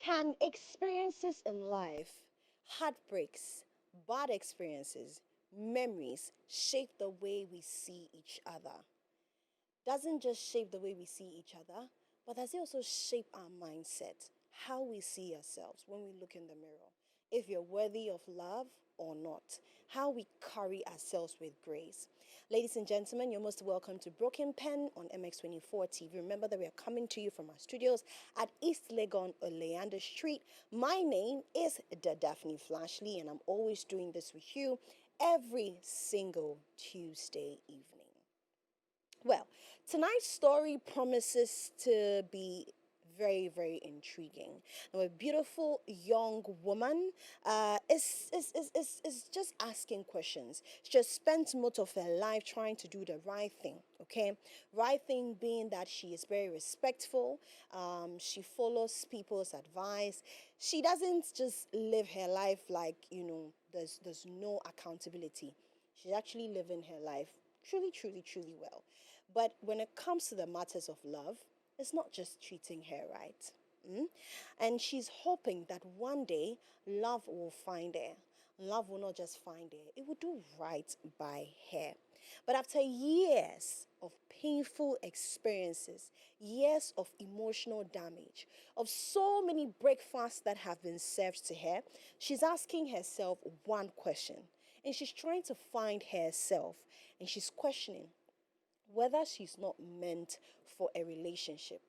Can experiences in life, heartbreaks, bad experiences, memories shape the way we see each other? Doesn't just shape the way we see each other, but does it also shape our mindset, how we see ourselves when we look in the mirror? If you're worthy of love or not, how we carry ourselves with grace. Ladies and gentlemen, you're most welcome to Broken Pen on MX24 TV. Remember that we are coming to you from our studios at East Legon, Oleander Street. My name is Daphne Flashley, and I'm always doing this with you every single Tuesday evening. Well, tonight's story promises to be very, very intriguing. Now, a beautiful young woman is just asking questions. She just spent most of her life trying to do the right thing, okay? Right thing being that she is very respectful. She follows people's advice. She doesn't just live her life like, there's no accountability. She's actually living her life truly, truly, truly well. But when it comes to the matters of love, it's not just treating her right. And she's hoping that one day love will find her. Love will not just find her, it will do right by her. But after years of painful experiences, years of emotional damage, of so many breakfasts that have been served to her, she's asking herself one question. And she's trying to find herself. And she's questioning whether she's not meant for a relationship.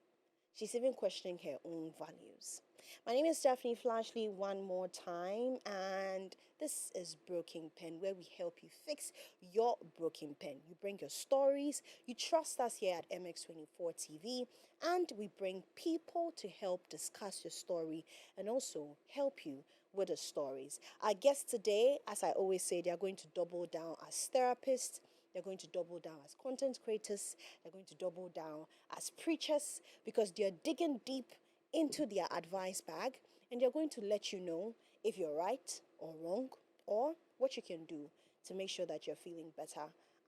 She's even questioning her own values. My name is Daphne Flashley one more time, and this is Broken Pen, where we help you fix your broken pen. You bring your stories, you trust us here at MX24 TV, and we bring people to help discuss your story and also help you with the stories. Our guests today, as I always say, they are going to double down as therapists. They're going to double down as content creators. They're going to double down as preachers because they're digging deep into their advice bag and they're going to let you know if you're right or wrong or what you can do to make sure that you're feeling better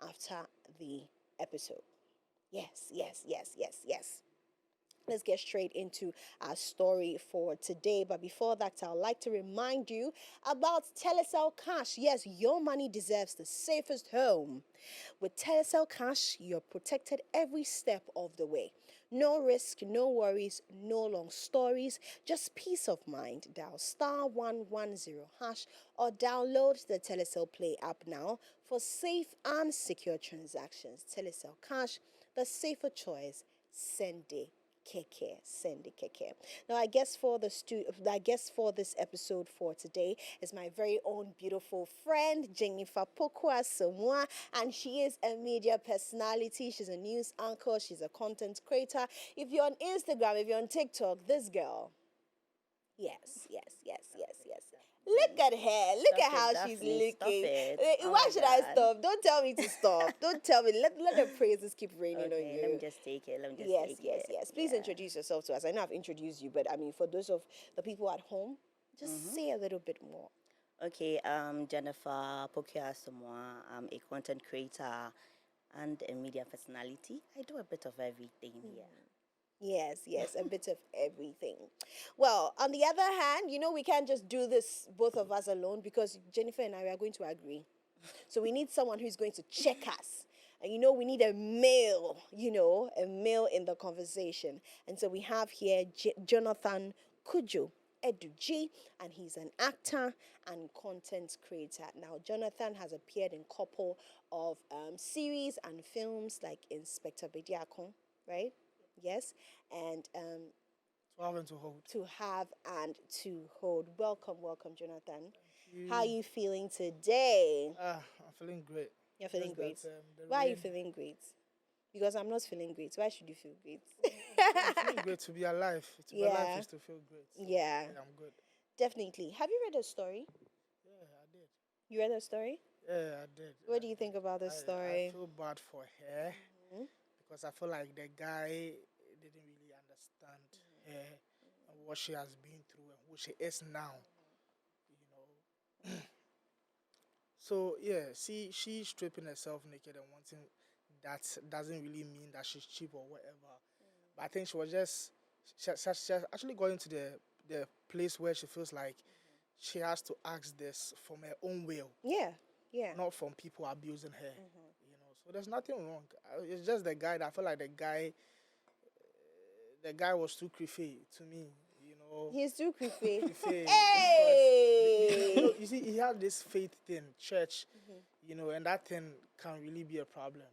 after the episode. Yes, yes, yes, yes, yes. Let's get straight into our story for today. But before that, I'd like to remind you about Telecel Cash. Yes, your money deserves the safest home. With Telecel Cash, you're protected every step of the way. No risk, no worries, no long stories, just peace of mind. Dial *110# or download the Telecel Play app now for safe and secure transactions. Telecel Cash, the safer choice. Send it. Keke, Sandy Keke. Now, I guess for this episode for today is my very own beautiful friend Jennifer Pokwa Somuah, and she is a media personality. She's a news anchor. She's a content creator. If you're on Instagram, if you're on TikTok, this girl. Yes, yes, yes, yes, yes. Look at her. Look at how she's Daphne, stop looking. it. Oh Why my should I God. stop? Don't tell me to stop. Don't tell me. Let the praises keep raining on Okay, you. let me just take it. Let me just Yes, take yes, it. yes. Please Yeah. introduce yourself to us. I know I've introduced you, but I mean, for those of the people at home, just say a little bit more. Okay, I'm Jennifer Pokia Somuah. I'm a content creator and a media personality. I do a bit of everything here. Yes, yes, a bit of everything. Well, on the other hand, we can't just do this both of us alone because Jennifer and I are going to agree. So we need someone who's going to check us. And we need a male, a male in the conversation. And so we have here Jonathan Codjo. Edudzi, and he's an actor and content creator. Now, Jonathan has appeared in a couple of series and films like Inspector Bediakon, right? Yes, and To have and to hold. to have and to hold. Welcome, welcome, Jonathan. How are You, you feeling today? I'm feeling great. You're feeling Just great. that the Why are you rain. feeling great? Because I'm not feeling great. Why should you feel great? I'm feeling great to be alive. To be alive Yeah, is to feel great. So yeah, yeah, I'm good. definitely. Have you read a story? Yeah, I did. You read a story? Yeah, I did. What do you think about this I story? feel bad for her because I feel like the guy didn't really understand her and what she has been through and who she is now. You know. So yeah, see, she's stripping herself naked and wanting that doesn't really mean that she's cheap or whatever. But I think she was just she has actually got into the place where she feels like she has to ask this from her own will, Yeah. Yeah. not from people abusing her. So there's nothing wrong. It's just the guy that I feel like the guy was too creepy to me. He's too creepy. Creepy because Hey. you see he had this faith thing, church, and that thing can really be a problem.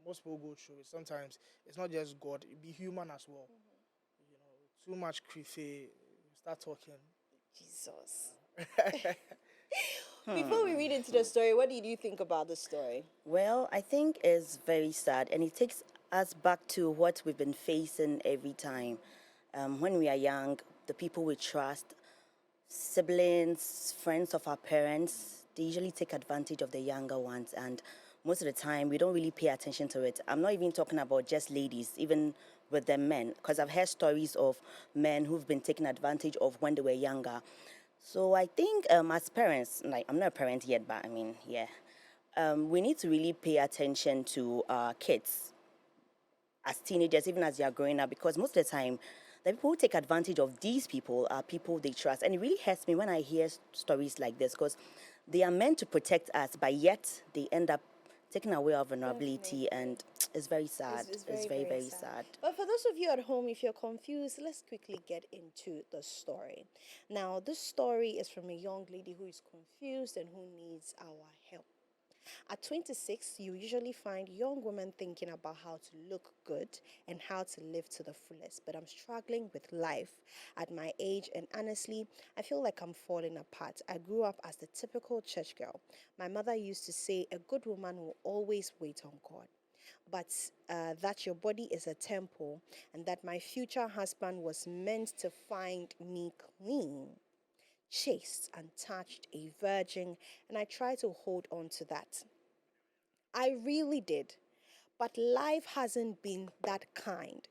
Most people go through it. Sometimes it's not just God; it be human as well. Too much creepy. Start talking. Jesus. Before we read into the story, what did you think about the story? Well, I think it's very sad, and it takes us back to what we've been facing every time. When we are young, the people we trust, siblings, friends of our parents, they usually take advantage of the younger ones, and most of the time we don't really pay attention to it. I'm not even talking about just ladies, even with the men, because I've heard stories of men who've been taken advantage of when they were younger. So I think as parents, like I'm not a parent yet, but I mean, yeah, we need to really pay attention to our kids as teenagers, even as they are growing up, because most of the time, the people who take advantage of these people are people they trust. And it really hurts me when I hear stories like this, because they are meant to protect us, but yet they end up taking away our vulnerability, and it's very sad. It's very, very sad. But for those of you at home, if you're confused, let's quickly get into the story. Now, this story is from a young lady who is confused and who needs our help. At 26, you usually find young women thinking about how to look good and how to live to the fullest. But I'm struggling with life at my age, and honestly, I feel like I'm falling apart. I grew up as the typical church girl. My mother used to say, a good woman will always wait on God. But that your body is a temple, and that my future husband was meant to find me clean, chaste, untouched, a virgin, and I try to hold on to that. I really did. But life hasn't been that kind.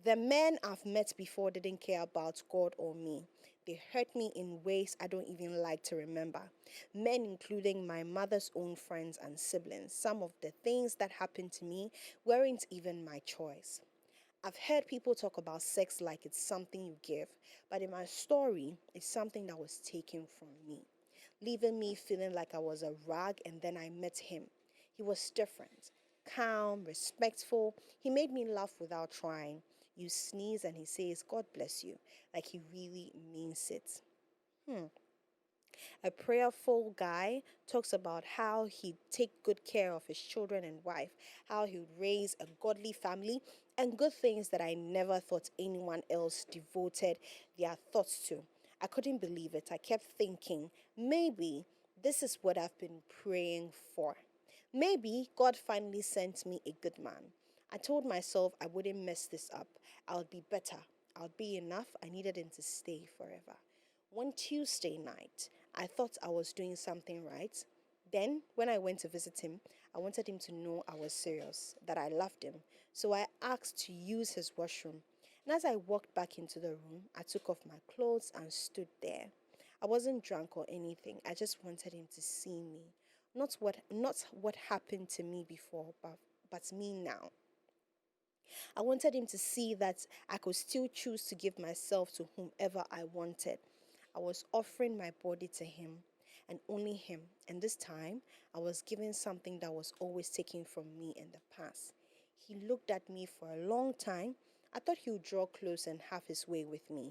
The men I've met before didn't care about God or me. They hurt me in ways I don't even like to remember. Men, including my mother's own friends and siblings. Some of the things that happened to me weren't even my choice. I've heard people talk about sex like it's something you give, but in my story, it's something that was taken from me, leaving me feeling like I was a rag. And then I met him. He was different, calm, respectful. He made me laugh without trying. You sneeze and he says, God bless you, like he really means it. A prayerful guy talks about how he'd take good care of his children and wife, how he would raise a godly family, and good things that I never thought anyone else devoted their thoughts to. I couldn't believe it. I kept thinking, maybe this is what I've been praying for. Maybe God finally sent me a good man. I told myself I wouldn't mess this up. I would be better. I would be enough. I needed him to stay forever. One Tuesday night, I thought I was doing something right. Then, when I went to visit him, I wanted him to know I was serious, that I loved him. So I asked to use his washroom. And as I walked back into the room, I took off my clothes and stood there. I wasn't drunk or anything. I just wanted him to see me. Not what happened to me before, but me now. I wanted him to see that I could still choose to give myself to whomever I wanted. I was offering my body to him and only him. And this time, I was giving something that was always taken from me in the past. He looked at me for a long time. I thought he would draw close and have his way with me.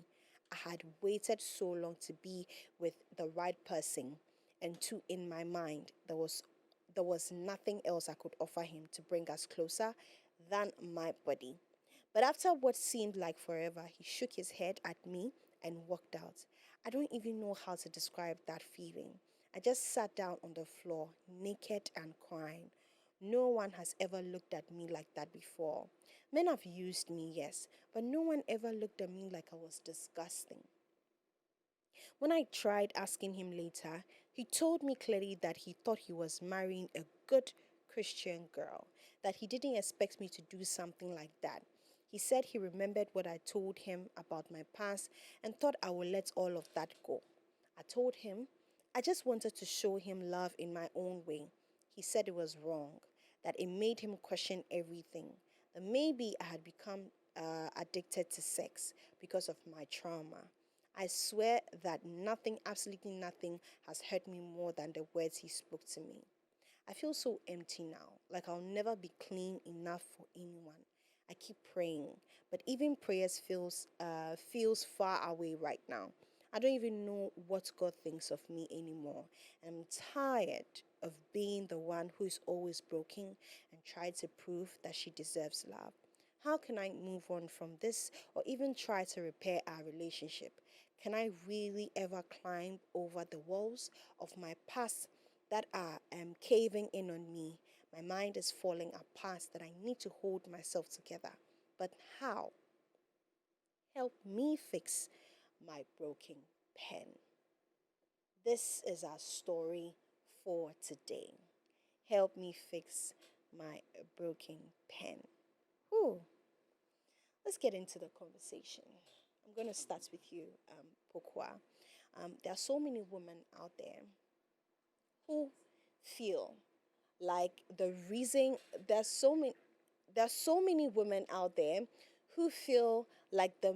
I had waited so long to be with the right person, and two, in my mind, there was nothing else I could offer him to bring us closer than my body. But after what seemed like forever, he shook his head at me and walked out. I don't even know how to describe that feeling. I just sat down on the floor, naked and crying. No one has ever looked at me like that before. Men have used me, yes, but no one ever looked at me like I was disgusting. When I tried asking him later, he told me clearly that he thought he was marrying a good Christian girl, that he didn't expect me to do something like that. He said he remembered what I told him about my past and thought I would let all of that go. I told him I just wanted to show him love in my own way. He said it was wrong, that it made him question everything, that maybe I had become addicted to sex because of my trauma. I swear that nothing, absolutely nothing, has hurt me more than the words he spoke to me. I feel so empty now, like I'll never be clean enough for anyone. I keep praying, but even prayers feels far away right now. I don't even know what God thinks of me anymore. And I'm tired of being the one who is always broken and try to prove that she deserves love. How can I move on from this or even try to repair our relationship? Can I really ever climb over the walls of my past that are caving in on me? My mind is falling apart that I need to hold myself together. But how? Help me fix my broken pen. This is our story for today. Help me fix my broken pen. Whew. Let's get into the conversation. I'm going to start with you, Pokwa. There are so many women out there who feel like the reason there's so many women out there who feel like the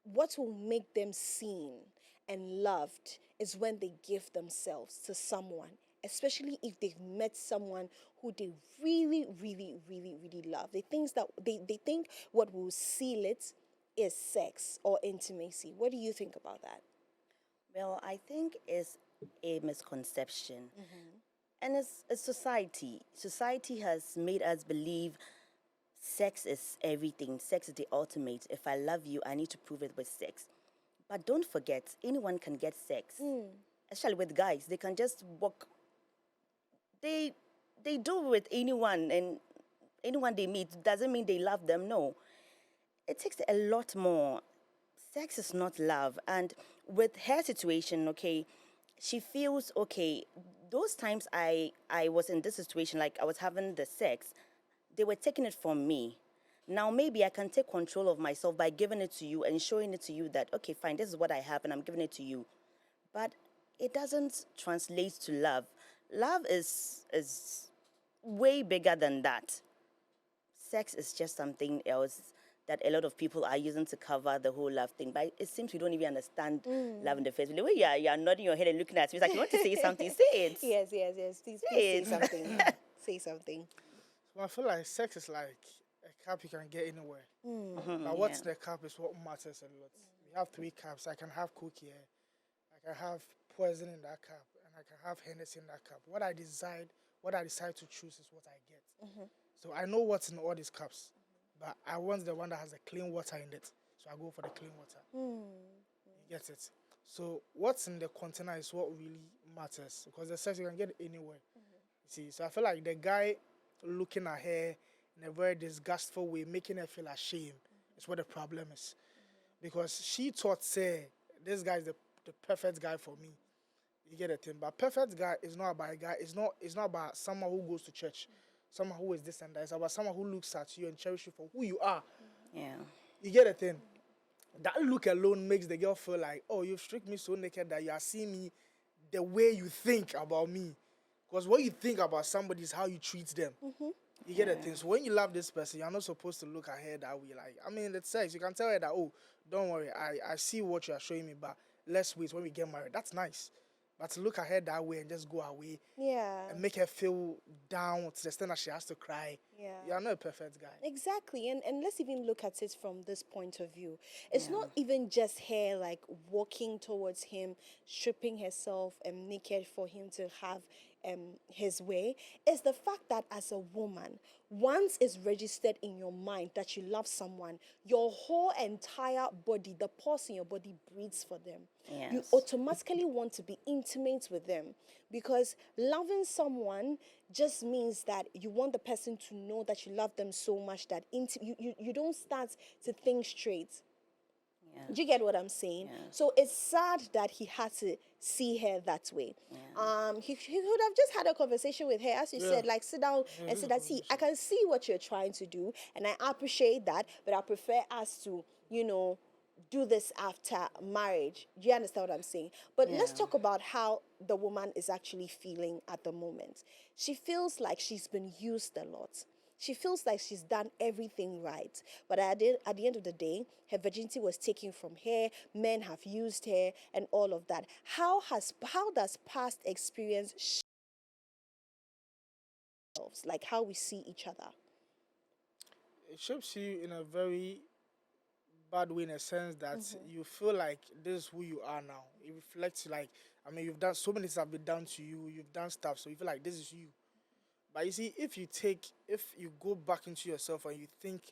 what will make them seen and loved is when they give themselves to someone, especially if they've met someone who they really, really, really, really love. They think what will seal it is sex or intimacy. What do you think about that? Well, I think it's a misconception. And it's society. Society has made us believe sex is everything. Sex is the ultimate. If I love you, I need to prove it with sex. But don't forget, anyone can get sex. Especially with guys. They can just walk. They do with anyone, and anyone they meet doesn't mean they love them. No. It takes a lot more. Sex is not love. And with her situation, okay, she feels okay. Those times I was in this situation, like I was having the sex, they were taking it from me. Now maybe I can take control of myself by giving it to you and showing it to you that okay, fine, this is what I have and I'm giving it to you. But it doesn't translate to love. Love is way bigger than that. Sex is just something else that a lot of people are using to cover the whole love thing. But it seems we don't even understand love in the first place. The way you're nodding your head and looking at me, it's like you want to say something. Say it. Yes, yes, yes. Please Say say it. something. Say something. So I feel like sex is like a cup you can get anywhere. But Yeah. what's in the cup is what matters a lot. We have three cups. I can have Coke here. I can have poison in that cup, and I can have Hennessy in that cup. What I decide to choose is what I get. So I know what's in all these cups, but I want the one that has the clean water in it. So I go for the clean water. You get it? So what's in the container is what really matters because the sex you can get anywhere. You see, so I feel like the guy looking at her in a very disgustful way, making her feel ashamed, is what the problem is. Because she thought, say, this guy is the perfect guy for me. You get a thing. But perfect guy is not about a guy. It's not about someone who goes to church, someone who is this and that. It's about someone who looks at you and cherishes you for who you are. Yeah. You get a thing. That look alone makes the girl feel like, oh, you've stripped me so naked that you are seeing me the way you think about me. Because what you think about somebody is how you treat them. You get a thing. So when you love this person, you're not supposed to look at her that way. Like, I mean, it's sex. You can tell her that, oh, don't worry, I see what you are showing me, but let's wait when we get married. That's nice. But to look at her that way and just go away Yeah. and make her feel down to the extent that she has to cry, Yeah. you're not a perfect guy. Exactly. And let's even look at it from this point of view. It's not even just her like walking towards him, stripping herself naked for him to have his way. It's the fact that as a woman, once it's registered in your mind that you love someone, your whole entire body, the pulse in your body breathes for them. You Yes. automatically want to be intimate with them because loving someone just means that you want the person to know that you love them so much that you don't start to think straight. Yeah. Do you get what I'm saying? Yes. So it's sad that he had to see her that way. He could have just had a conversation with her, as you said, like sit down and say that, see, I can see what you're trying to do, and I appreciate that, but I prefer us to, do this after marriage. Do you understand what I'm saying? But let's talk about how the woman is actually feeling at the moment. She feels like she's been used a lot. She feels like she's done everything right. But at the end of the day, her virginity was taken from her, men have used her, and all of that. How does past experience shape ourselves, like how we see each other? It shapes you in a very bad way, in a sense that you feel like this is who you are now. It reflects, like, I mean, you've done so many things have been done to you, you've done stuff, so you feel like this is you. But you see, if you go back into yourself and you think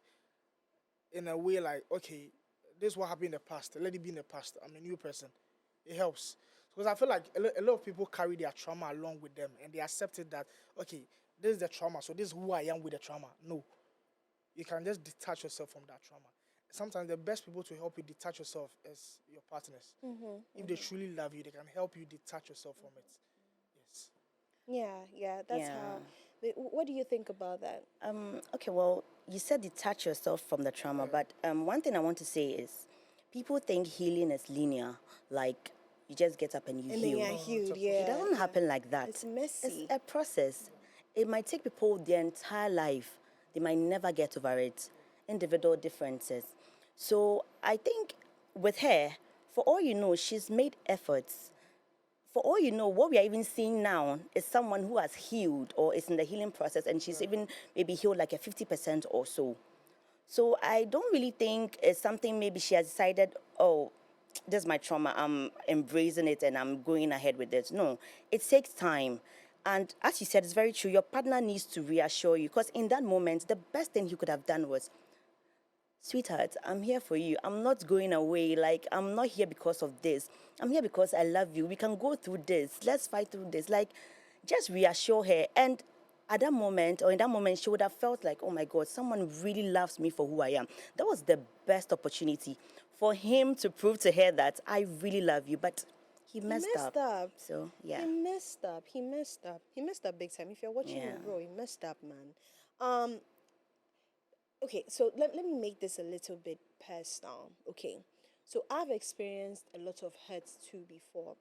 in a way like, okay, this is what happened in the past, let it be in the past, I'm a new person, it helps. Because I feel like a lot of people carry their trauma along with them and they accepted that, okay, this is the trauma, so this is who I am with the trauma. No, you can just detach yourself from that trauma. Sometimes the best people to help you detach yourself is your partners. If they truly love you, they can help you detach yourself from it. Yes. Yeah, that's Yeah. how. What do you think about that? Okay, well, you said detach yourself from the trauma, but one thing I want to say is people think healing is linear, like you just get up and you And then heal. you're No, no, it's a healed. It Yeah, process. doesn't yeah. happen like that. It's messy. It's a process. It might take people their entire life. They might never get over it. Individual differences. So I think with her, for all you know, she's made efforts. For all you know, what we are even seeing now is someone who has healed or is in the healing process, and she's even maybe healed like a 50% or so. So I don't really think it's something maybe she has decided, oh, this is my trauma, I'm embracing it and I'm going ahead with it. No, it takes time. And as you said, it's very true. Your partner needs to reassure you because in that moment, the best thing he could have done was, sweetheart, I'm here for you. I'm not going away. Like, I'm not here because of this. I'm here because I love you. We can go through this. Let's fight through this. Like, just reassure her. And at that moment, or in that moment, she would have felt like, oh my God, someone really loves me for who I am. That was the best opportunity for him to prove to her that I really love you. But he He messed messed up. up. So, yeah. He messed up. He messed up. He messed up big time. If you're watching Yeah. him, bro, he messed up, man. Um, okay, so let me make this a little bit personal. Okay, so I've experienced a lot of hurts too before,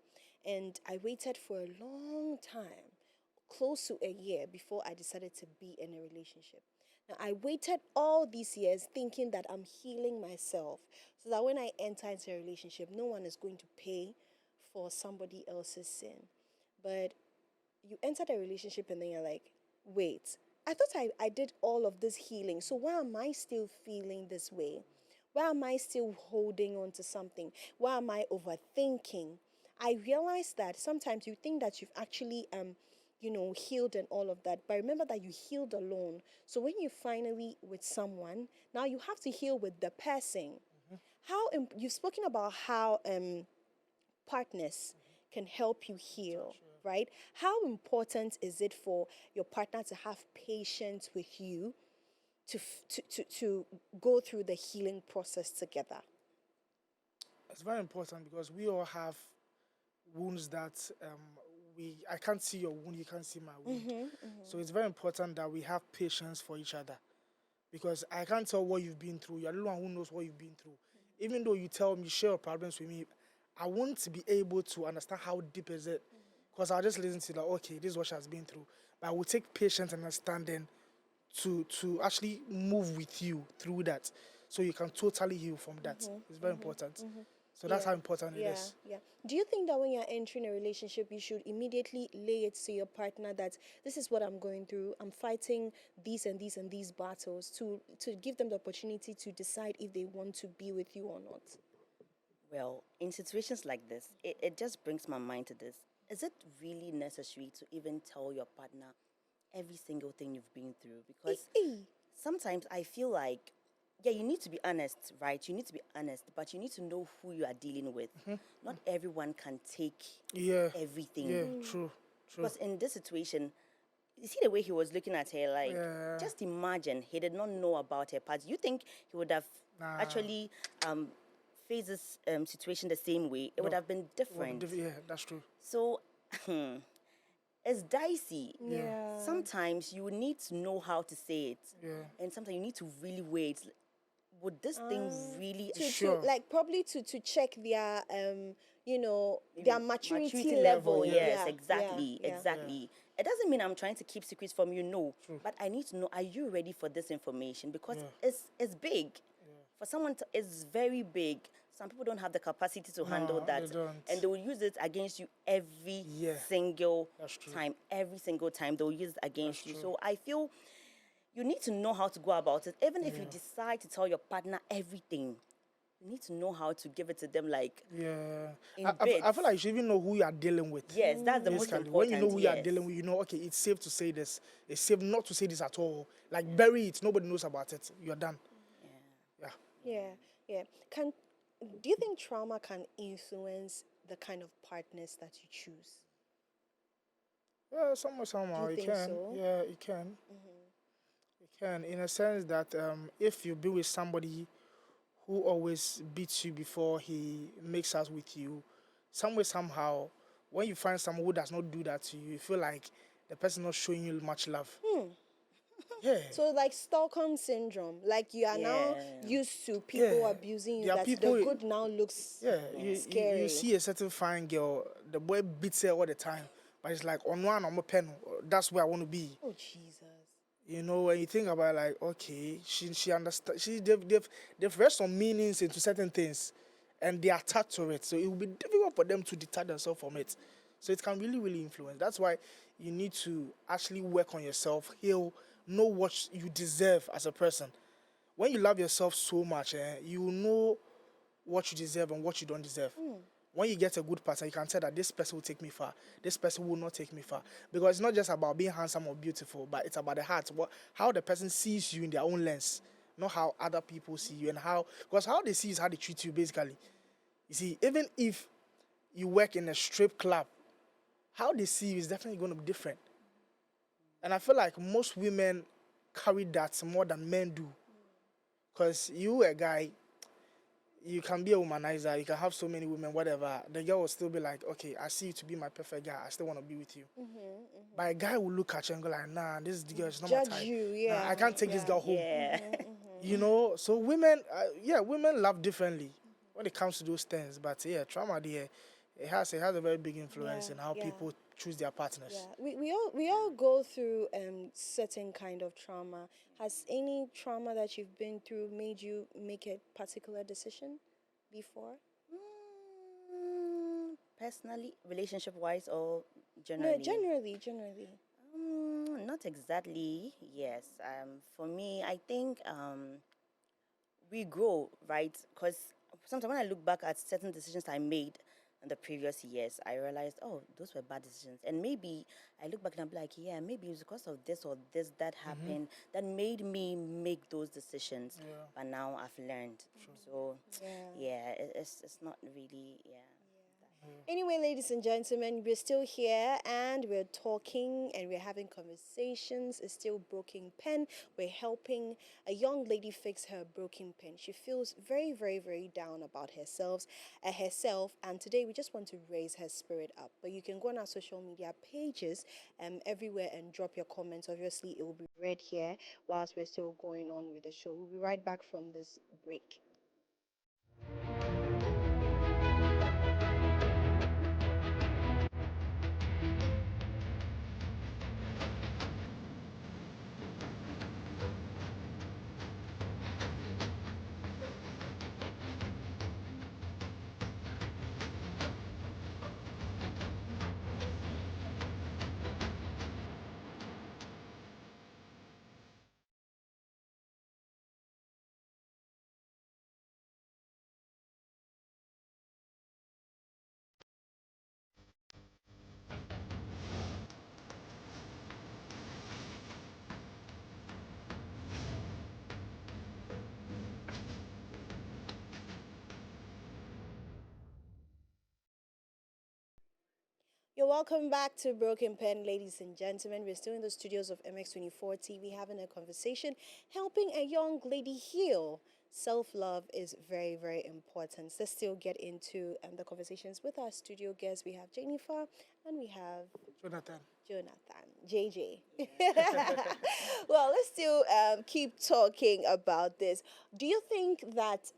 and I waited for a long time, close to a year, before I decided to be in a relationship. Now, I waited all these years thinking that I'm healing myself so that when I enter into a relationship, no one is going to pay for somebody else's sin. But you entered a relationship and then you're like, wait, I thought I did all of this healing. So why am I still feeling this way? Why am I still holding on to something? Why am I overthinking? I realized that sometimes you think that you've actually healed and all of that, but remember that you healed alone. So when you finally with someone, now you have to heal with the person. You've spoken about how partners can help you heal, right? How important is it for your partner to have patience with you to go through the healing process together? It's very important because we all have wounds that I can't see your wound, you can't see my wound. So it's very important that we have patience for each other because I can't tell what you've been through. You're the one who knows what you've been through. Even though you tell me, share your problems with me, I want be able to understand how deep is it because I'll just listen to like, okay, this is what she has been through. But I will take patience and understanding to actually move with you through that so you can totally heal from that. It's very important. So that's Yeah, how important it yeah, is. yeah. Do you think that when you're entering a relationship, you should immediately lay it to your partner that this is what I'm going through? I'm fighting these and these and these battles to give them the opportunity to decide if they want to be with you or not? Well, in situations like this, it just brings my mind to this. Is it really necessary to even tell your partner every single thing you've been through? Because Eh. sometimes I feel like, yeah, you need to be honest, right? You need to be honest, but you need to know who you are dealing with. Not everyone can take Yeah, everything. yeah, true, true. Because in this situation, you see the way he was looking at her, like, Yeah, just imagine he did not know about her past. You think he would have nah, actually faced this situation the same way? It would no, have been different. yeah, that's true. So it's dicey. Yeah, Yeah. Sometimes you need to know how to say it, yeah, and sometimes you need to really wait. would this thing really to Sure. like probably to check their their maturity level. level. Yes, Yeah, exactly, yeah. exactly. It doesn't mean I'm trying to keep secrets from you, no. True. But I need to know, are you ready for this information? Because Yeah. it's big. For someone to, it's very big. Some people don't have the capacity to handle No, that, they don't. and they will use it against you every Yeah. single That's true. time. Every single time they'll use it against That's you. true. So I feel you need to know how to go about it. Even if you decide to tell your partner everything, you need to know how to give it to them, like, Yeah. in I feel bits. like you should even know who you are dealing with. Yes, that's the most Basically, important. when you know who you are Yes. dealing with, you know, okay, it's safe to say this. It's safe not to say this at all. Like, bury it. Nobody knows about it. You're done. Yeah. Yeah. Do you think trauma can influence the kind of partners that you choose? Yeah, somehow Do you it think can. so? Yeah, it can. It can, in a sense that if you be with somebody who always beats you before he makes out with you, somehow, when you find someone who does not do that to you, you feel like the person not showing you much love. Yeah. So like Stockholm syndrome, like you are now Yeah. used to people Yeah. abusing you. There are That people. the good now looks Yeah, you scary. see a certain fine girl, the boy beats her all the time, but it's like on one I'm a pen. That's where I want to be. Oh Jesus. You know, when you think about it, like, okay, she understand. They've read some meanings into certain things, and they are attached to it. So it will be difficult for them to detach themselves from it. So it can really, really influence. That's why you need to actually work on yourself, heal, know what you deserve as a person. When you love yourself so much, you know what you deserve and what you don't deserve. When you get a good partner, you can tell that this person will take me far. This person will not take me far. Because it's not just about being handsome or beautiful, but it's about the heart. How the person sees you in their own lens, not how other people see you, and because how they see is how they treat you, basically. You see, even if you work in a strip club, how they see you is definitely going to be different. And I feel like most women carry that more than men do. Because you, a guy, you can be a womanizer, you can have so many women, whatever. The girl will still be like, okay, I see you to be my perfect guy. I still want to be with you. But a guy will look at you and go like, nah, this girl is not my Judge type. you, Nah, yeah. I can't take this girl home. Yeah. You know, so women, women love differently when it comes to those things. But yeah, trauma there, it has a very big influence in how people choose their partners. Yeah, we all go through certain kind of trauma. Has any trauma that you've been through made you make a particular decision before? Personally, relationship wise, or No, generally? generally. Not exactly. Yes. For me, I think we grow, right? Because sometimes when I look back at certain decisions I made in the previous years, I realized, oh, those were bad decisions. And maybe I look back and I'm like, yeah, maybe it's because of this or this that happened that made me make those decisions. Yeah. But now I've learned. So, Yeah. yeah, it's not really, yeah. Anyway, ladies and gentlemen, we're still here and we're talking and we're having conversations. It's still Broken Pen. We're helping a young lady fix her broken pen. She feels very, very, very down about herself. And today we just want to raise her spirit up. But you can go on our social media pages everywhere and drop your comments. Obviously, it will be read here whilst we're still going on with the show. We'll be right back from this break. You're welcome back to Broken Pen, ladies and gentlemen. We're still in the studios of MX24 TV having a conversation, helping a young lady heal. self-love is very, very important. Let's still get into the conversations with our studio guests. We have Jennifer and we have Jonathan. Jonathan, JJ. Well, let's still keep talking about this. Do you think that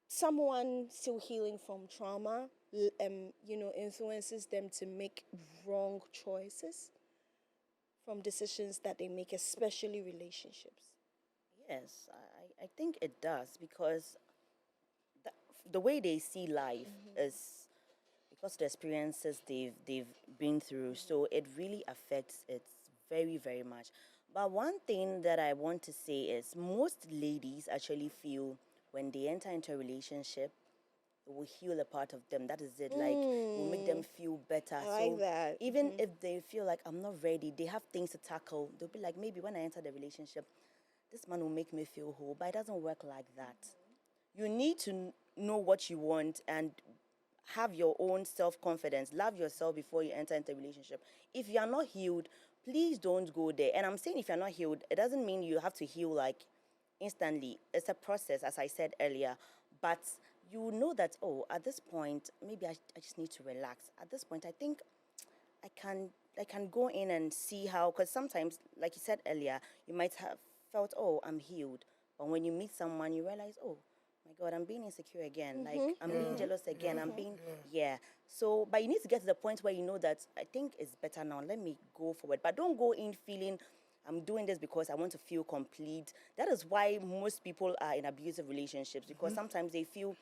someone still healing from trauma, influences them to make wrong choices from decisions that they make, especially relationships? Yes, I think it does because the, the way they see life is because the experiences they've been through. So it really affects it very, very much. But one thing that I want to say is most ladies actually feel when they enter into a relationship, it will heal a part of them. That is it. Like it will make them feel better. I like that. Even if they feel like I'm not ready, they have things to tackle. They'll be like, maybe when I enter the relationship, this man will make me feel whole. But it doesn't work like that. You need to know what you want and have your own self-confidence. Love yourself before you enter into a relationship. If you are not healed, please don't go there. And I'm saying if you're not healed, it doesn't mean you have to heal like instantly. It's a process, as I said earlier. But you know that, oh, at this point, maybe I just need to relax. At this point, I think I can go in and see how, because sometimes, like you said earlier, you might have felt, oh, I'm healed. But when you meet someone, you realize, oh, my God, I'm being insecure again. Like, I'm being jealous again. I'm being, yeah. So, but you need to get to the point where you know that I think it's better now. Let me go forward. But don't go in feeling I'm doing this because I want to feel complete. That is why most people are in abusive relationships because sometimes they feel,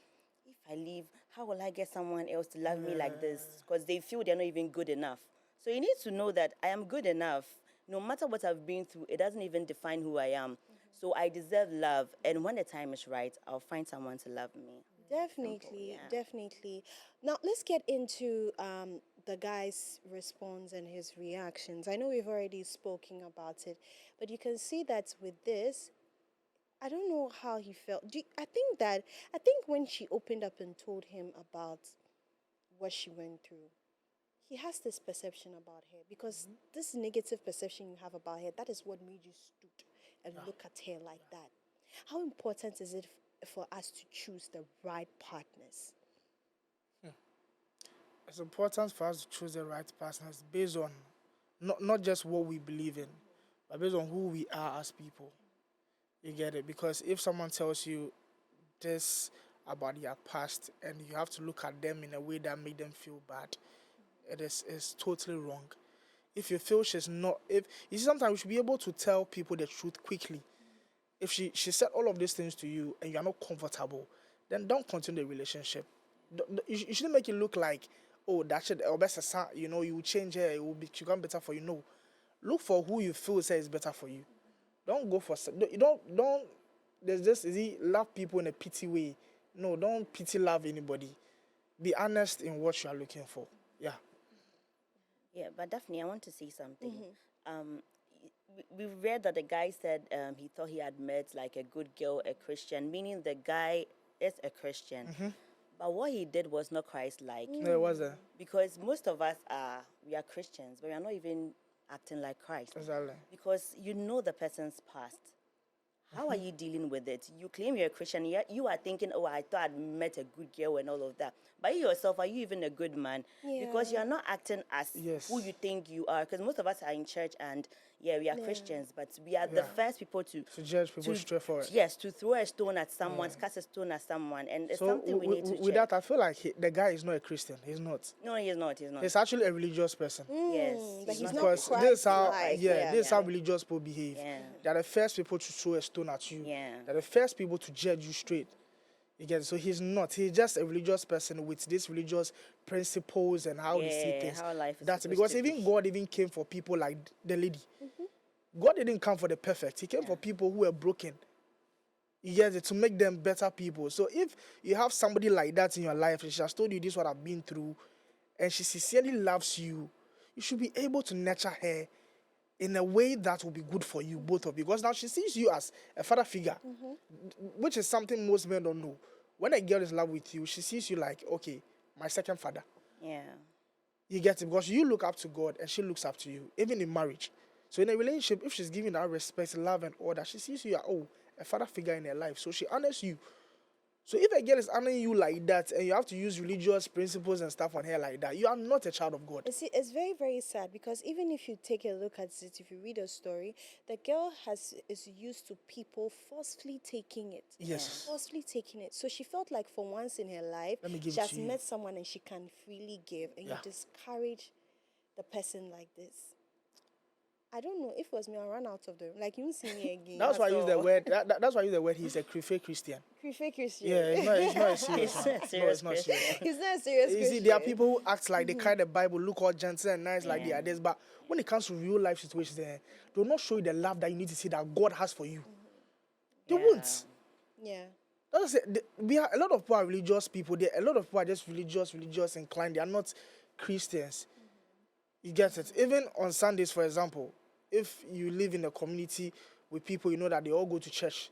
if I leave, how will I get someone else to love me like this? Because they feel they're not even good enough. So you need to know that I am good enough. No matter what I've been through, it doesn't even define who I am. So I deserve love, and when the time is right, I'll find someone to love me. Definitely, yeah. definitely. Now let's get into the guy's response and his reactions. I know we've already spoken about it, but you can see that with this, I don't know how he felt. I think when she opened up and told him about what she went through, he has this perception about her because this negative perception you have about her, that is what made you stood and look at her like that. How important is it for us to choose the right partners? It's important for us to choose the right partners based on not just what we believe in, but based on who we are as people. You get it? Because if someone tells you this about their past and you have to look at them in a way that made them feel bad, it's totally wrong. If you feel she's not, if you see, sometimes we should be able to tell people the truth quickly. If she said all of these things to you and you are not comfortable, then don't continue the relationship. You shouldn't make it look like, oh, that should, or best, you will change her, it will become better for you. No, look for who you feel says is better for you. Don't go for, you don't. There's just love people in a pity way. No, don't pity love anybody. Be honest in what you are looking for. Yeah. Yeah, but Daphne, I want to say something. We read that the guy said he thought he had met like a good girl, a Christian, meaning the guy is a Christian. But what he did was not Christ-like. There was a Because most of us we are Christians, but we are not even acting like Christ. exactly. Because you know the person's past. How are you dealing with it? You claim you're a Christian, yet you are thinking, oh, I thought I'd met a good girl and all of that. But you yourself, are you even a good man? Because you are not acting as Yes. who you think you are. Because most of us are in church and, yeah, we are Christians, but we are the first people to judge people straight forward. Yes, to throw a stone at someone, cast a stone at someone. And it's So something we need to with check. that, I feel like the guy is not a Christian. He's not. No, he's not. He's not. He's actually a religious person. Yes. But he's not Because this is how, Christ-like. this is how religious people behave. Yeah. They're the first people to throw a stone at you. Yeah. They're the first people to judge you straight. You get it? So he's not. He's just a religious person with these religious principles and how they see things. How life is That's supposed because to even be. God even came for people like the lady. God didn't come for the perfect. He came for people who were broken. You get it? To make them better people. So if you have somebody like that in your life, and she has told you this is what I've been through, and she sincerely loves you, you should be able to nurture her in a way that will be good for you, both of you. Because now she sees you as a father figure, which is something most men don't know. When a girl is in love with you, she sees you like, okay, my second father. Yeah. You get it? Because you look up to God and she looks up to you, even in marriage. So in a relationship, if she's giving that respect, love, and order, she sees you as, oh, a father figure in her life. So she honors you. So if a girl is honoring you like that and you have to use religious principles and stuff on her like that, you are not a child of God. You see, it's very, very sad because even if you take a look at it, if you read a story, the girl is used to people forcefully taking it. Yes. Forcefully taking it. So she felt like for once in her life, Let me give she it has to you. met someone and she can freely give, and you Yeah. discourage the person like this. I don't know. If it was me, I'll run out of the room. Like, you won't see me again. That's why I use the all. word. That's why I use the word. He's a fake Christian. Fake Christian. Yeah, it's not a serious It's one. not a No, serious it's not Christian. serious. He's not a serious You Christian. see, there are people who act like they carry the Bible, look all gentle and nice like they Yeah. are this, but when it comes to real life situations, they will not show you the love that you need to see that God has for you. They won't. Yeah. That's it. We are, a lot of people are religious people. A lot of people are just religious inclined. They are not Christians. You get it? Even on Sundays, for example, if you live in a community with people, you know that they all go to church,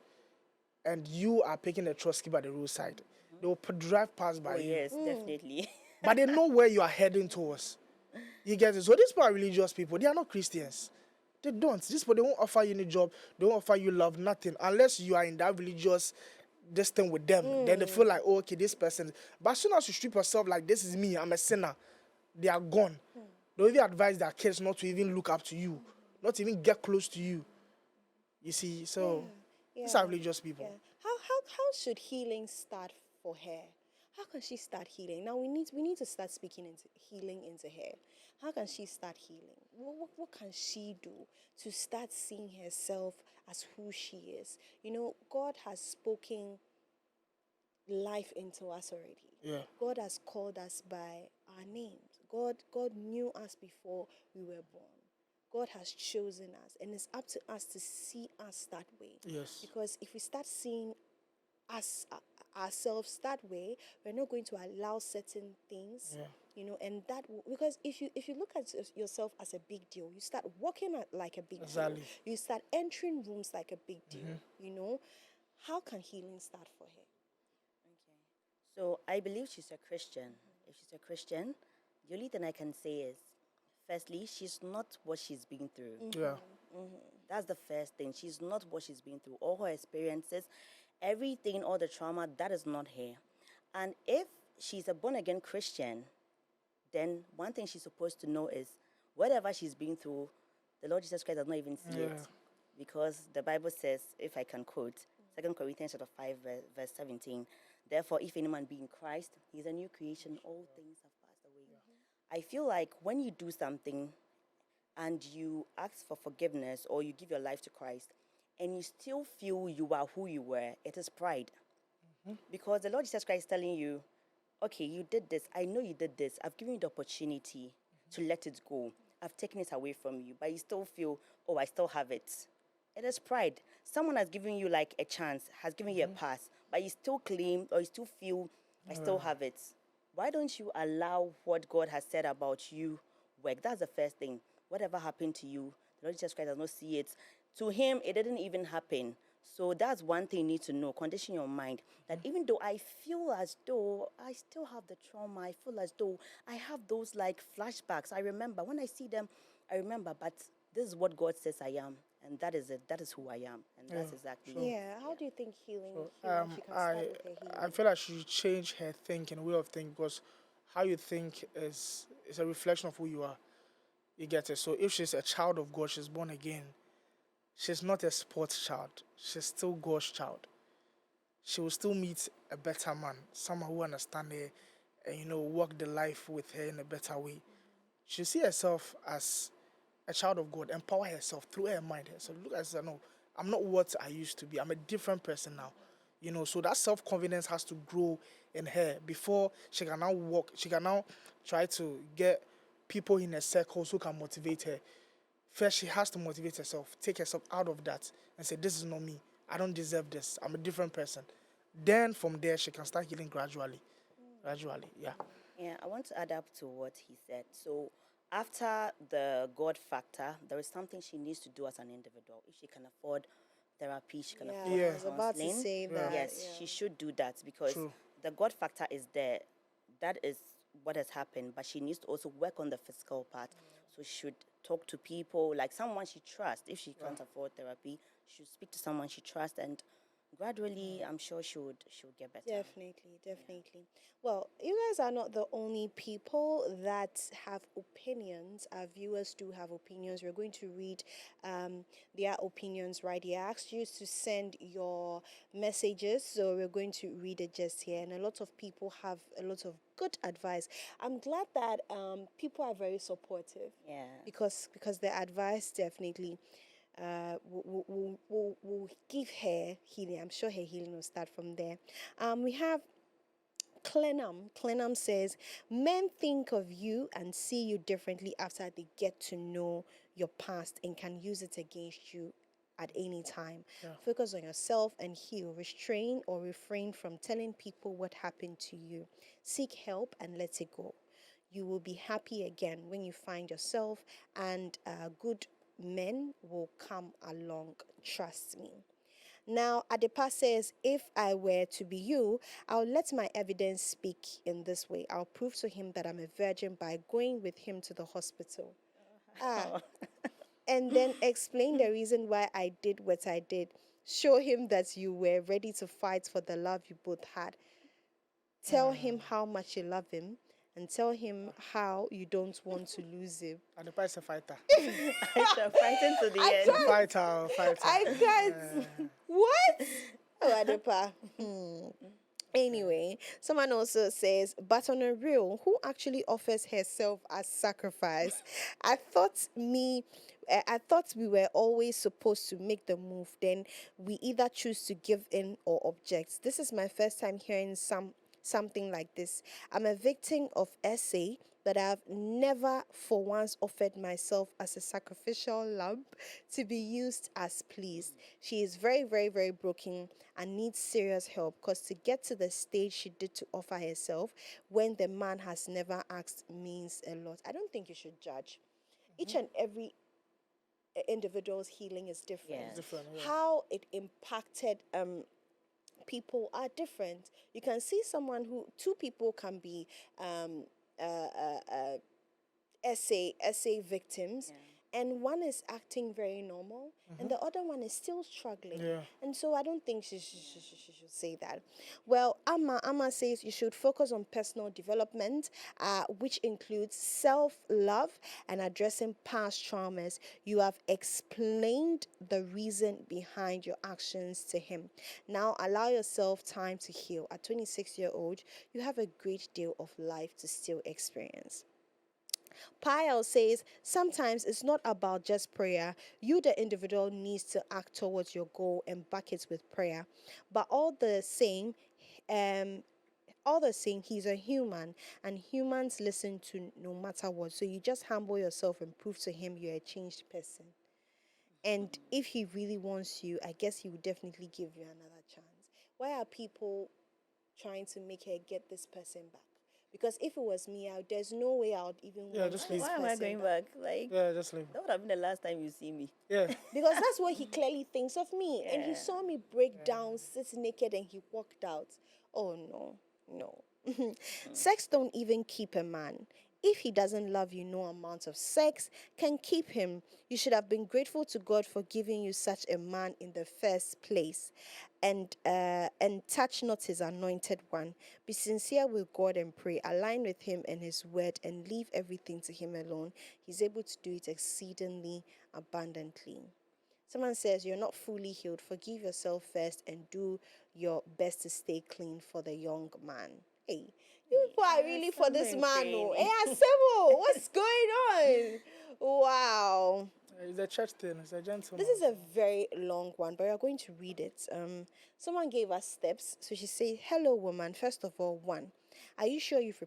and you are picking a trusty by the roadside, they will drive past by Oh, you. yes, definitely. But they know where you are heading towards. You get it? So these people are religious people. They are not Christians. They don't. These people, they won't offer you any job. They won't offer you love, nothing. Unless you are in that religious this thing with them. Then they feel like, oh, okay, this person. But as soon as you strip yourself like, this is me, I'm a sinner, they are gone. They even advise their kids not to even look up to you, not to even get close to you. You see? So these are religious people. Yeah. How should healing start for her? How can she start healing? Now we need to start speaking into healing into her. How can she start healing? What can she do to start seeing herself as who she is? You know, God has spoken life into us already. Yeah. God has called us by our names. God knew us before we were born. God has chosen us, and it's up to us to see us that way. Yes. Because if we start seeing us ourselves that way, we're not going to allow certain things, you know, and because if you look at yourself as a big deal, you start walking like a big deal. You start entering rooms like a big deal. You know, how can healing start for her? So I believe she's a Christian. If she's a Christian, the only thing I can say is, firstly, she's not what she's been through. Yeah. That's the first thing. She's not what she's been through. All her experiences, everything, all the trauma, that is not her. And if she's a born-again Christian, then one thing she's supposed to know is whatever she's been through, the Lord Jesus Christ does not even see it. Because the Bible says, if I can quote, 2 Corinthians chapter 5, verse 17, therefore, if any man be in Christ, he's a new creation, all things have passed away. I feel like when you do something and you ask for forgiveness or you give your life to Christ and you still feel you are who you were, it is pride. Because the Lord Jesus Christ is telling you, okay, you did this. I know you did this. I've given you the opportunity to let it go. I've taken it away from you, but you still feel, oh, I still have it. It is pride. Someone has given you like a chance, has given you a pass, but you still claim or you still feel, I still have it. Why don't you allow what God has said about you work? That's the first thing. Whatever happened to you, the Lord Jesus Christ does not see it. To him, it didn't even happen. So that's one thing you need to know. Condition your mind that even though I feel as though I still have the trauma, I feel as though I have those like flashbacks. I remember when I see them, I remember, but this is what God says I am. And that is it. That is who I am. And that's exactly it. Yeah. How do you think healing she can I start with her healing? I feel like she should change her thinking, way of thinking, because how you think is a reflection of who you are. You get it? So if she's a child of God, she's born again, she's not a sports child. She's still God's child. She will still meet a better man, someone who understands her and, you know, walk the life with her in a better way. She see herself as a child of God, empower herself through her mind. So look at her, no, I'm not what I used to be. I'm a different person now. You know, so that self-confidence has to grow in her before she can now walk. She can now try to get people in her circles who can motivate her. First, she has to motivate herself, take herself out of that and say, this is not me. I don't deserve this. I'm a different person. Then from there, she can start healing gradually. Gradually, yeah. Yeah, I want to add up to what he said. So after the God factor, there is something she needs to do as an individual. If she can afford therapy, she can afford I was about to counseling. say that. Yes, she should do that because True. the God factor is there. That is what has happened, but she needs to also work on the physical part. So she should talk to people, like someone she trusts. If she can't afford therapy, she should speak to someone she trusts and gradually, I'm sure she would get better. Definitely, definitely. Well, you guys are not the only people that have opinions. Our viewers do have opinions. We're going to read their opinions right here. I asked you to send your messages, so we're going to read it just here. And a lot of people have a lot of good advice. I'm glad that people are very supportive. Yeah. Because the advice definitely will give her healing. I'm sure her healing will start from there. We have Clenham. Clenham says, men think of you and see you differently after they get to know your past and can use it against you at any time. Yeah. Focus on yourself and heal. Restrain or refrain from telling people what happened to you. Seek help and let it go. You will be happy again when you find yourself, and good men will come along. Trust me. Now, Adepa says, if I were to be you, I'll let my evidence speak in this way. I'll prove to him that I'm a virgin by going with him to the hospital. And then explain the reason why I did what I did. Show him that you were ready to fight for the love you both had. Tell him how much you love him, and tell him how you don't want to lose him. And the price a fighter. Fighting to the end. Fighter. I can't. What? Oh, Adepa. Anyway, someone also says, but on a real, who actually offers herself as sacrifice? I thought we were always supposed to make the move. Then we either choose to give in or object. This is my first time hearing something like this. I'm a victim of SA, but I've never for once offered myself as a sacrificial lamb to be used as pleased. She is very, very, very broken and needs serious help, because to get to the stage she did to offer herself when the man has never asked means a lot. I don't think you should judge. Each and every individual's healing is different. Yeah. Different, yeah. How it impacted people are different. You can see two people can be SA victims, and one is acting very normal, and the other one is still struggling. Yeah. And so I don't think she should say that. Well, Amma says you should focus on personal development, which includes self-love and addressing past traumas. You have explained the reason behind your actions to him. Now allow yourself time to heal. At 26-year-old, you have a great deal of life to still experience. Pyle says, sometimes it's not about just prayer. You, the individual, needs to act towards your goal and back it with prayer. But all the same, he's a human, and humans listen to no matter what. So you just humble yourself and prove to him you're a changed person. And if he really wants you, I guess he would definitely give you another chance. Why are people trying to make her get this person back? Because if it was me, there's no way I would even want just this leave. Why am I person going back? Like, Yeah, just leave. that would have been the last time you see me. Yeah. Because that's what he clearly thinks of me. And he saw me break down, sit naked, and he walked out. Oh, no. Sex don't even keep a man. If he doesn't love you, no amount of sex can keep him. You should have been grateful to God for giving you such a man in the first place. And touch not his anointed one. Be sincere with God and pray. Align with him and his word and leave everything to him alone. He's able to do it exceedingly abundantly. Someone says you're not fully healed. Forgive yourself first and do your best to stay clean for the young man. Hey, you people are really for this man. Oh, hey, Asebo, what's going on? Wow. It's a church thing. It's a gentleman. This is a very long one, but we're going to read it. Someone gave us steps. So she said, hello, woman. First of all, 1, are you sure you've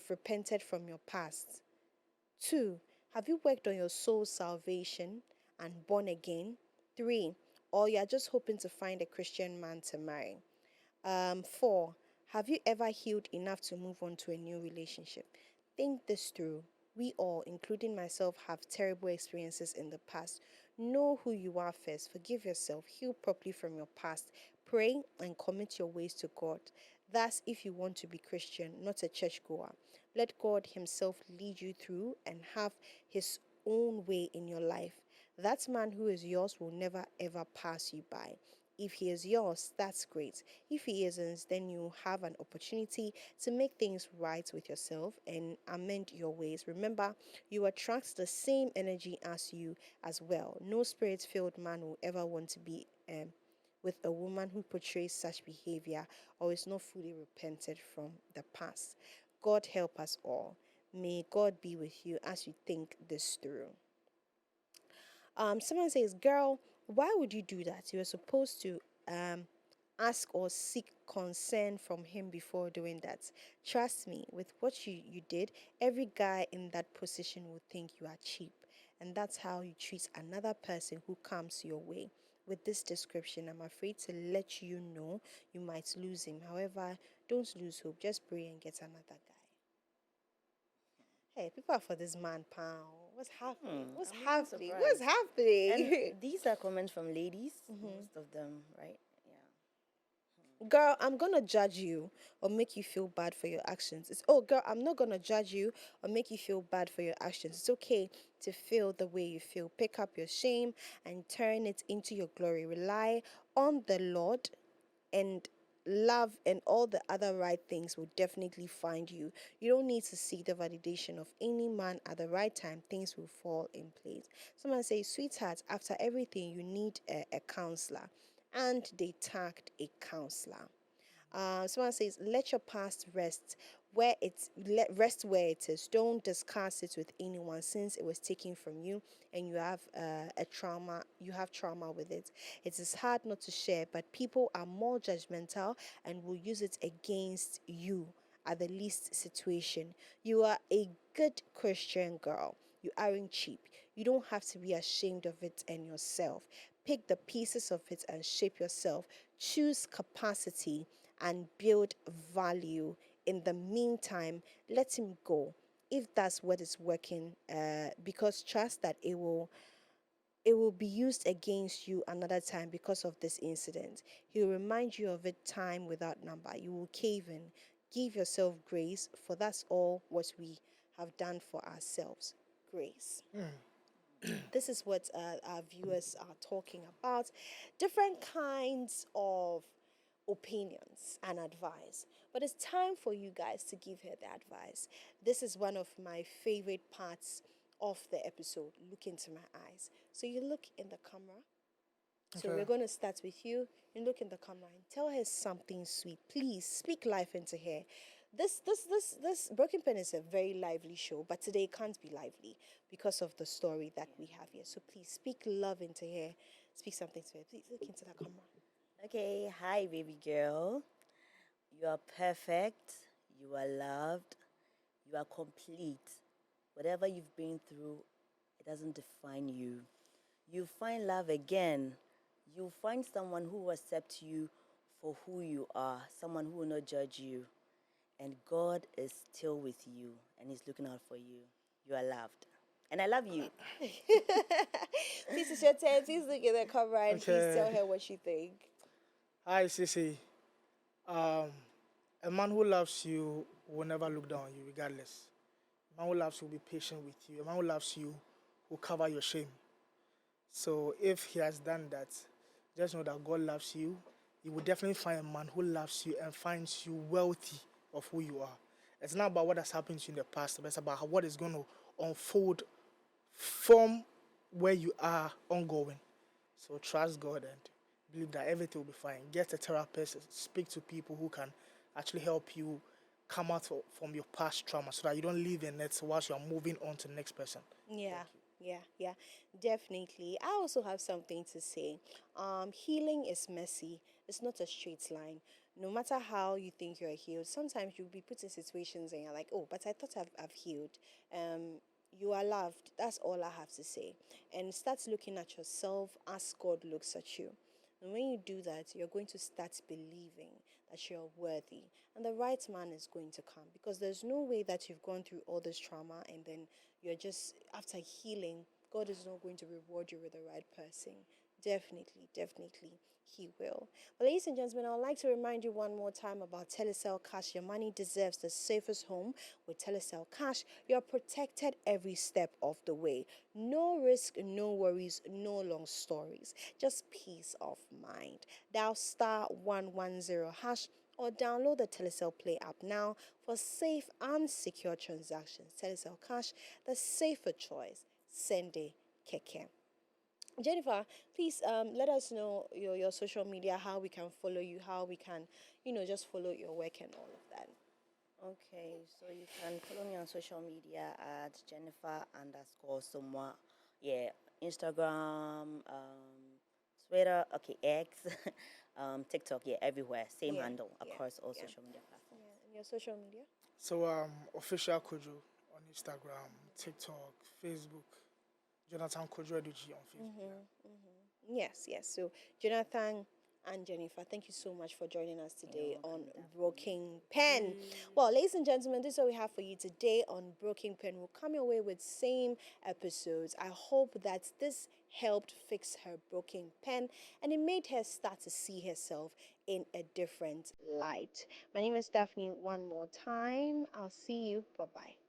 repented from your past? 2, have you worked on your soul's salvation and born again? 3, or you're just hoping to find a Christian man to marry? 4, have you ever healed enough to move on to a new relationship? Think this through. We all, including myself, have terrible experiences in the past. Know who you are first. Forgive yourself. Heal properly from your past. Pray and commit your ways to God. That's if you want to be Christian, not a churchgoer. Let God himself lead you through and have his own way in your life. That man who is yours will never ever pass you by. If he is yours, that's great. If he isn't, then you have an opportunity to make things right with yourself and amend your ways. Remember, you attract the same energy as you as well. No spirit-filled man will ever want to be with a woman who portrays such behavior or is not fully repented from the past. God help us all. May God be with you as you think this through. Someone says, "Girl, why would you do that? You were supposed to ask or seek consent from him before doing that. Trust me, with what you did, every guy in that position would think you are cheap. And that's how you treat another person who comes your way. With this description, I'm afraid to let you know you might lose him. However, don't lose hope. Just pray and get another guy." Hey, people are for this man, pound. What's happening? What's I'm even happening? What's surprised. And happening? these are comments from ladies, most of them, right? Girl, I'm gonna judge you or make you feel bad for your actions. Girl, I'm not gonna judge you or make you feel bad for your actions. It's okay to feel the way you feel. Pick up your shame and turn it into your glory. Rely on the Lord, and love and all the other right things will definitely find you. You don't need to seek the validation of any man. At the right time, things will fall in place. Someone says, "Sweetheart, after everything, you need a counselor." And they tagged a counselor. Someone says, "Let your past rest where it is. Don't discuss it with anyone since it was taken from you, and you have a trauma. You have trauma with it. It is hard not to share, but people are more judgmental and will use it against you at the least situation. You are a good Christian girl. You aren't cheap. You don't have to be ashamed of it and yourself. Pick the pieces of it and shape yourself. Choose capacity and build value. In the meantime, let him go if that's what is working, because trust that it will be used against you another time because of this incident. He'll remind you of it time without number. You will cave in. Give yourself grace, for that's all what we have done for ourselves. Grace." This is what our viewers are talking about. Different kinds of opinions and advice. But it's time for you guys to give her the advice. This is one of my favorite parts of the episode. Look into my eyes. So you look in the camera. So Okay. we're going to start with you. You look in the camera and tell her something sweet. Please speak life into her. This Broken Pen is a very lively show, but today it can't be lively because of the story that we have here. So please speak love into her. Speak something to her. Please look into the camera. Okay, hi, baby girl. You are perfect. You are loved. You are complete. Whatever you've been through, it doesn't define you. You find love again. You find someone who will accept you for who you are, someone who will not judge you. And God is still with you and He's looking out for you. You are loved. And I love you. Please, it's your turn. Please look at the camera and please tell Okay. her what you think. Hi, Sissy. Um, a man who loves you will never look down on you, regardless. A man who loves you will be patient with you. A man who loves you will cover your shame. So if he has done that, just know that God loves you. You will definitely find a man who loves you and finds you wealthy of who you are. It's not about what has happened to you in the past, but it's about what is going to unfold from where you are ongoing. So trust God and believe that everything will be fine. Get a therapist, speak to people who can actually help you come out from your past trauma so that you don't live in it whilst you are moving on to the next person. Yeah, yeah, definitely. I also have something to say. Healing is messy. It's not a straight line. No matter how you think you're healed, sometimes you'll be put in situations and you're like, "Oh, but I thought I've healed." You are loved. That's all I have to say. And start looking at yourself as God looks at you. And when you do that, you're going to start believing that you're worthy. And the right man is going to come, because there's no way that you've gone through all this trauma and then you're just, after healing, God is not going to reward you with the right person. Definitely, definitely, he will. But ladies and gentlemen, I'd like to remind you one more time about Telecel Cash. Your money deserves the safest home with Telecel Cash. You're protected every step of the way. No risk, no worries, no long stories. Just peace of mind. Dial star 110 hash or download the Telecel Play app now for safe and secure transactions. Telecel Cash, the safer choice. Sende Keke. Jennifer, please let us know your social media, how we can follow you, how we can, just follow your work and all of that. Okay, so you can follow me on social media at Jennifer underscore Somuah. Yeah, Instagram, Twitter, okay, X, TikTok, yeah, everywhere. Same Yeah, handle yeah, across all yeah, social media platforms. yeah. And your social media? So official Codjo on Instagram, TikTok, Facebook, Jonathan Codjo Edudzi on Facebook. Yeah. Yes, yes. So, Jonathan and Jennifer, thank you so much for joining us You're today on welcome, Daphne. Broken Pen. Well, ladies and gentlemen, this is what we have for you today on Broken Pen. We'll come your way with same episodes. I hope that this helped fix her broken pen and it made her start to see herself in a different light. My name is Daphne one more time. I'll see you. Bye bye.